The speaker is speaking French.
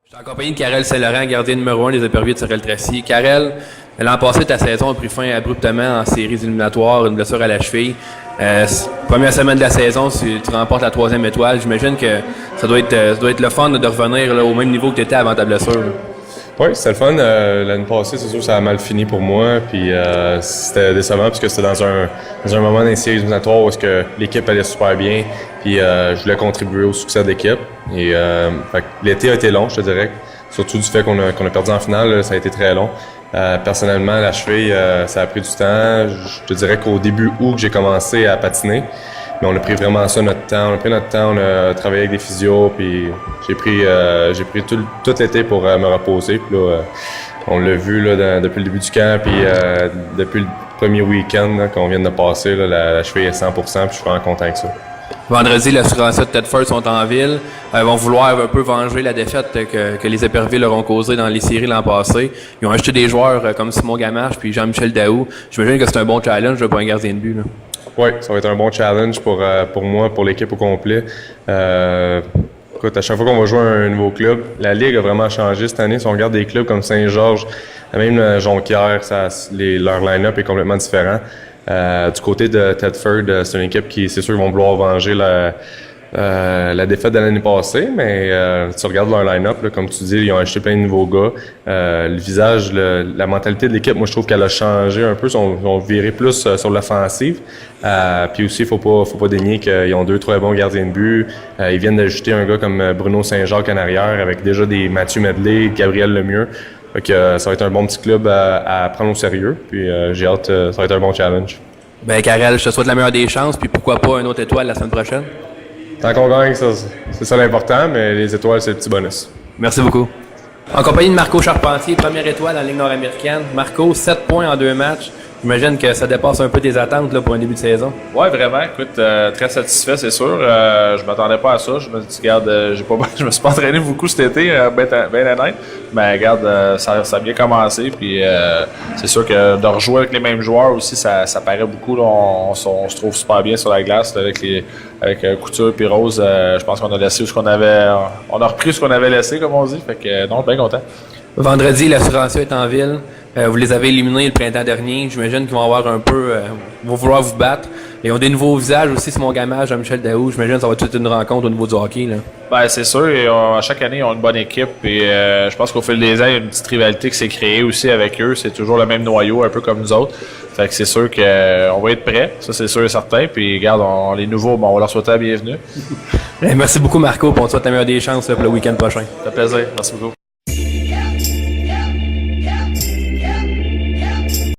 Je suis en compagnie de Karel Saint-Laurent, gardien numéro 1 des Éperviers de Sorel-Tracy. Karel, l'an passé, ta saison a pris fin abruptement en séries éliminatoires, une blessure à la cheville. Première semaine de la saison, tu remportes la 3e étoile. J'imagine que ça doit être le fun de revenir là, au même niveau que tu étais avant ta blessure. Là. Oui, c'était le fun. L'année passée, c'est sûr que ça a mal fini pour moi. Puis c'était décevant parce que c'était dans un moment d'un séries éliminatoires où l'équipe allait super bien. Puis je voulais contribuer au succès de l'équipe. Et l'été a été long, je te dirais. Surtout du fait qu'on a perdu en finale, là, ça a été très long. Personnellement, la cheville, ça a pris du temps. Je te dirais qu'au début août, j'ai commencé à patiner. Mais on a pris vraiment ça notre temps. On a pris notre temps, on a travaillé avec des physios, puis j'ai pris tout l'été pour me reposer. Puis là, on l'a vu là, depuis le début du camp, puis depuis le premier week-end qu'on vient de passer, là, la cheville est 100%, puis je suis vraiment content avec ça. Vendredi, l'assurance de Tedford sont en ville. Ils vont vouloir un peu venger la défaite que les Éperviers leur ont causée dans les séries l'an passé. Ils ont acheté des joueurs comme Simon Gamache puis Jean-Michel Daou. J'imagine que c'est un bon challenge pour un gardien de but. Là. Oui, ça va être un bon challenge pour moi, pour l'équipe au complet. Écoute, à chaque fois qu'on va jouer un nouveau club, la Ligue a vraiment changé cette année. Si on regarde des clubs comme Saint-Georges, même Jonquière, leur line-up est complètement différent. Du côté de Tedford, c'est une équipe qui, c'est sûr, ils vont vouloir venger la défaite de l'année passée, mais tu regardes leur line-up, là, comme tu dis, ils ont acheté plein de nouveaux gars. Le visage, la mentalité de l'équipe, moi je trouve qu'elle a changé un peu, ils ont viré plus sur l'offensive. Puis aussi, il faut pas dénier qu'ils ont 2 très bons gardiens de but. Ils viennent d'ajouter un gars comme Bruno Saint-Jacques en arrière, avec déjà des Mathieu Medley, Gabriel Lemieux. Fait que, ça va être un bon petit club à prendre au sérieux. Puis j'ai hâte, ça va être un bon challenge. Ben Karel, je te souhaite la meilleure des chances, puis pourquoi pas une autre étoile la semaine prochaine? Tant qu'on gagne, c'est ça l'important, mais les étoiles, c'est le petit bonus. Merci beaucoup. En compagnie de Marco Charpentier, première étoile en Ligue nord-américaine. Marco, 7 points en 2 matchs. J'imagine que ça dépasse un peu tes attentes là, pour un début de saison. Oui, vraiment. Écoute, très satisfait, c'est sûr. Je m'attendais pas à ça. Je me dis, regarde, je me suis pas entraîné beaucoup cet été, bien honnête. Mais regarde, ça a bien commencé. Puis c'est sûr que de rejouer avec les mêmes joueurs aussi, ça paraît beaucoup. Là, on se trouve super bien sur la glace là, avec Couture et Rose. Je pense qu'on a laissé on a repris ce qu'on avait laissé, comme on dit. Fait que non, bien content. Vendredi, l'assurantier est en ville. Vous les avez éliminés le printemps dernier. J'imagine qu'ils vont avoir vont vouloir vous battre. Ils ont des nouveaux visages aussi, Simon Gamache, Jean-Michel Daou. J'imagine que ça va être toute une rencontre au niveau du hockey. Là. Ben, c'est sûr. À chaque année, ils ont une bonne équipe. Et je pense qu'au fil des ans, il y a une petite rivalité qui s'est créée aussi avec eux. C'est toujours le même noyau, un peu comme nous autres. Fait que c'est sûr qu'on va être prêts. Ça, c'est sûr et certain. Puis, regarde, les nouveaux, on va leur souhaiter la bienvenue. Merci beaucoup, Marco. On te souhaite la meilleure des chances pour le week-end prochain. Ça fait plaisir. Merci beaucoup.